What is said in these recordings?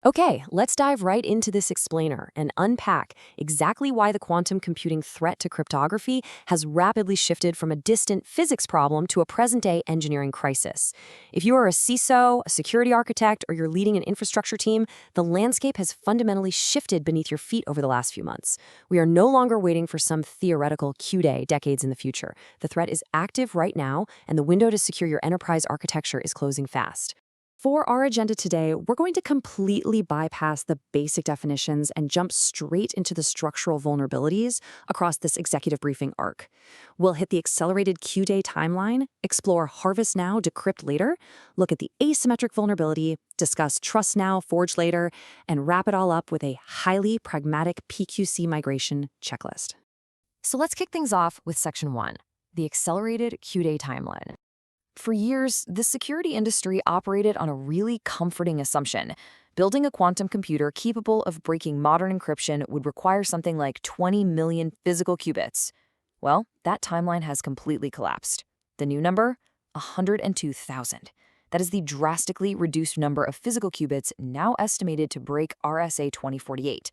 Okay, let's dive right into this explainer and unpack exactly why the quantum computing threat to cryptography has rapidly shifted from a distant physics problem to a present-day engineering crisis. If you are a CISO, a security architect, or you're leading an infrastructure team, the landscape has fundamentally shifted beneath your feet over the last few months. We are no longer waiting for some theoretical Q-day decades in the future. The threat is active right now, and the window to secure your enterprise architecture is closing fast. For our agenda today, we're going to completely bypass the basic definitions and jump straight into the structural vulnerabilities across this executive briefing arc. We'll hit the accelerated Q-day timeline, explore harvest now, decrypt later, look at the asymmetric vulnerability, discuss trust now, forge later, and wrap it all up with a highly pragmatic PQC migration checklist. So let's kick things off with Section 1, the accelerated Q-day timeline. For years, the security industry operated on a really comforting assumption. Building a quantum computer capable of breaking modern encryption would require something like 20 million physical qubits. Well, that timeline has completely collapsed. The new number? 102,000. That is the drastically reduced number of physical qubits now estimated to break RSA 2048.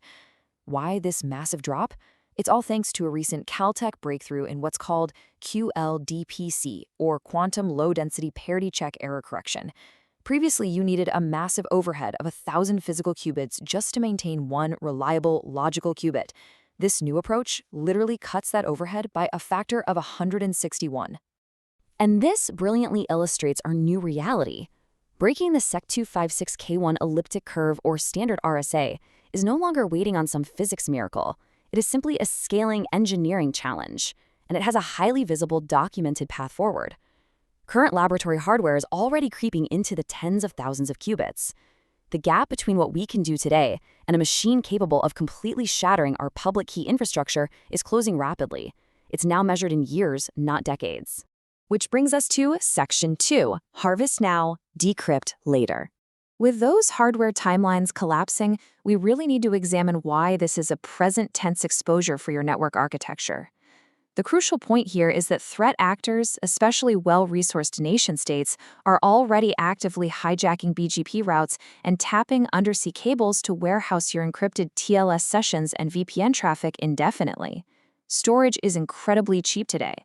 Why this massive drop? It's all thanks to a recent Caltech breakthrough in what's called QLDPC, or Quantum Low-Density Parity Check Error Correction. Previously, you needed a massive overhead of 1,000 physical qubits just to maintain one reliable, logical qubit. This new approach literally cuts that overhead by a factor of 161. And this brilliantly illustrates our new reality. Breaking the Sec256K1 elliptic curve, or standard RSA, is no longer waiting on some physics miracle. It is simply a scaling engineering challenge, and it has a highly visible, documented path forward. Current laboratory hardware is already creeping into the tens of thousands of qubits. The gap between what we can do today and a machine capable of completely shattering our public key infrastructure is closing rapidly. It's now measured in years, not decades. Which brings us to Section 2, harvest now, decrypt later. With those hardware timelines collapsing, we really need to examine why this is a present tense exposure for your network architecture. The crucial point here is that threat actors, especially well-resourced nation-states, are already actively hijacking BGP routes and tapping undersea cables to warehouse your encrypted TLS sessions and VPN traffic indefinitely. Storage is incredibly cheap today.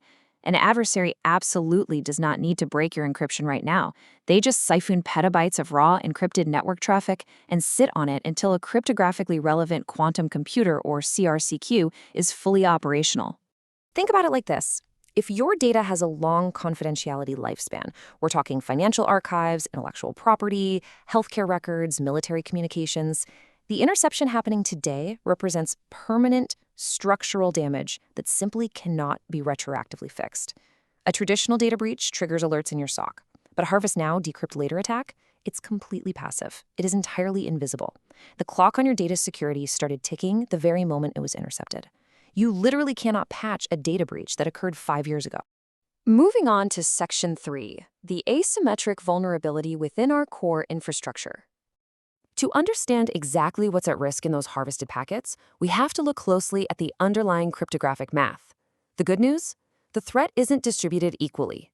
An adversary absolutely does not need to break your encryption right now. They just siphon petabytes of raw encrypted network traffic and sit on it until a cryptographically relevant quantum computer, or CRCQ, is fully operational. Think about it like this. If your data has a long confidentiality lifespan, we're talking financial archives, intellectual property, healthcare records, military communications, the interception happening today represents permanent structural damage that simply cannot be retroactively fixed. A traditional data breach triggers alerts in your SOC, but a harvest now, decrypt later attack, it's completely passive. It is entirely invisible. The clock on your data security started ticking the very moment it was intercepted. You literally cannot patch a data breach that occurred 5 years ago. Moving on to Section 3, the asymmetric vulnerability within our core infrastructure. To understand exactly what's at risk in those harvested packets, we have to look closely at the underlying cryptographic math. The good news? The threat isn't distributed equally.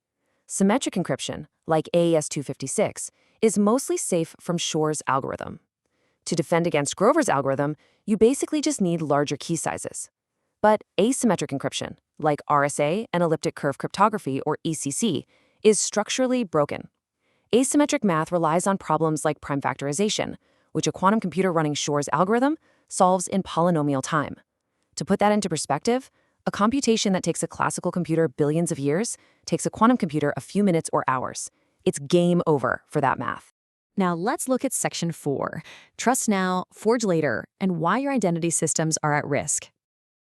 Symmetric encryption, like AES-256, is mostly safe from Shor's algorithm. To defend against Grover's algorithm, you basically just need larger key sizes. But asymmetric encryption, like RSA and elliptic curve cryptography, or ECC, is structurally broken. Asymmetric math relies on problems like prime factorization, which a quantum computer running Shor's algorithm solves in polynomial time. To put that into perspective, a computation that takes a classical computer billions of years takes a quantum computer a few minutes or hours. It's game over for that math. Now let's look at Section 4, trust now, forge later, and why your identity systems are at risk.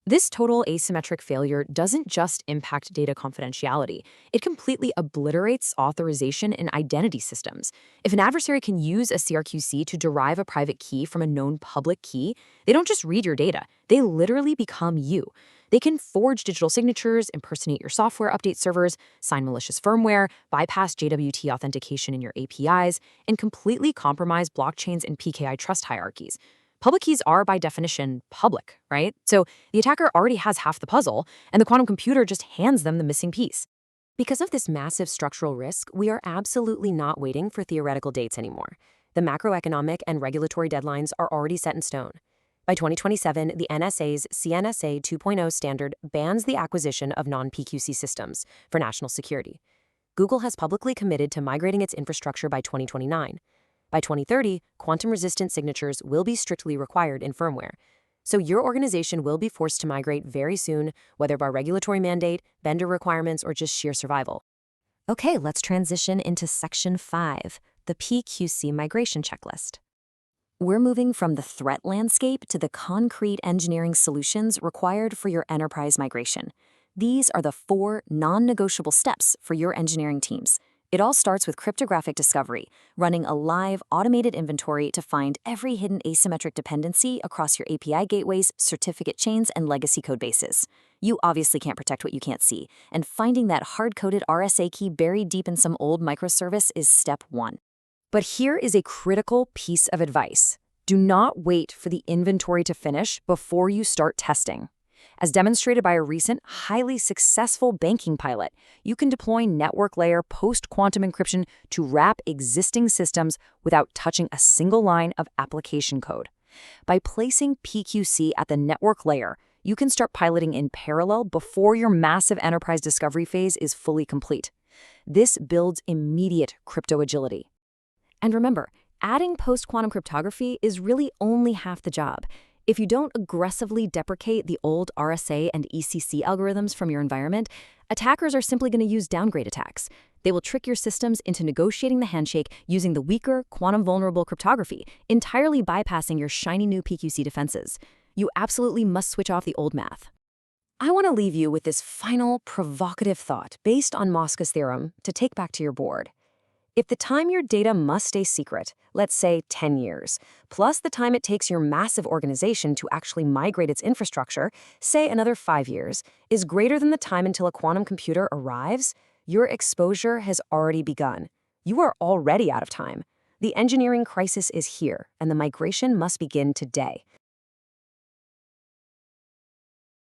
This total asymmetric failure doesn't just impact data confidentiality. It completely obliterates authorization in identity systems. If an adversary can use a CRQC to derive a private key from a known public key, they don't just read your data. They literally become you. They can forge digital signatures, impersonate your software update servers, sign malicious firmware, bypass JWT authentication in your APIs, and completely compromise blockchains and PKI trust hierarchies. Public keys are, by definition, public, right? So the attacker already has half the puzzle, and the quantum computer just hands them the missing piece. Because of this massive structural risk, we are absolutely not waiting for theoretical dates anymore. The macroeconomic and regulatory deadlines are already set in stone. By 2027, the NSA's CNSA 2.0 standard bans the acquisition of non-PQC systems for national security. Google has publicly committed to migrating its infrastructure by 2029. By 2030, quantum-resistant signatures will be strictly required in firmware. So your organization will be forced to migrate very soon, whether by regulatory mandate, vendor requirements, or just sheer survival. Okay, let's transition into Section 5, the PQC migration checklist. We're moving from the threat landscape to the concrete engineering solutions required for your enterprise migration. These are the 4 non-negotiable steps for your engineering teams. It all starts with cryptographic discovery, running a live automated inventory to find every hidden asymmetric dependency across your API gateways, certificate chains, and legacy code bases. You obviously can't protect what you can't see, and finding that hard-coded RSA key buried deep in some old microservice is step 1. But here is a critical piece of advice. Do not wait for the inventory to finish before you start testing. As demonstrated by a recent, highly successful banking pilot, you can deploy network layer post-quantum encryption to wrap existing systems without touching a single line of application code. By placing PQC at the network layer, you can start piloting in parallel before your massive enterprise discovery phase is fully complete. This builds immediate crypto agility. And remember, adding post-quantum cryptography is really only half the job. If you don't aggressively deprecate the old RSA and ECC algorithms from your environment, attackers are simply going to use downgrade attacks. They will trick your systems into negotiating the handshake using the weaker, quantum-vulnerable cryptography, entirely bypassing your shiny new PQC defenses. You absolutely must switch off the old math. I want to leave you with this final, provocative thought based on Mosca's theorem to take back to your board. If the time your data must stay secret, let's say 10 years, plus the time it takes your massive organization to actually migrate its infrastructure, say another 5 years, is greater than the time until a quantum computer arrives, your exposure has already begun. You are already out of time. The engineering crisis is here, and the migration must begin today.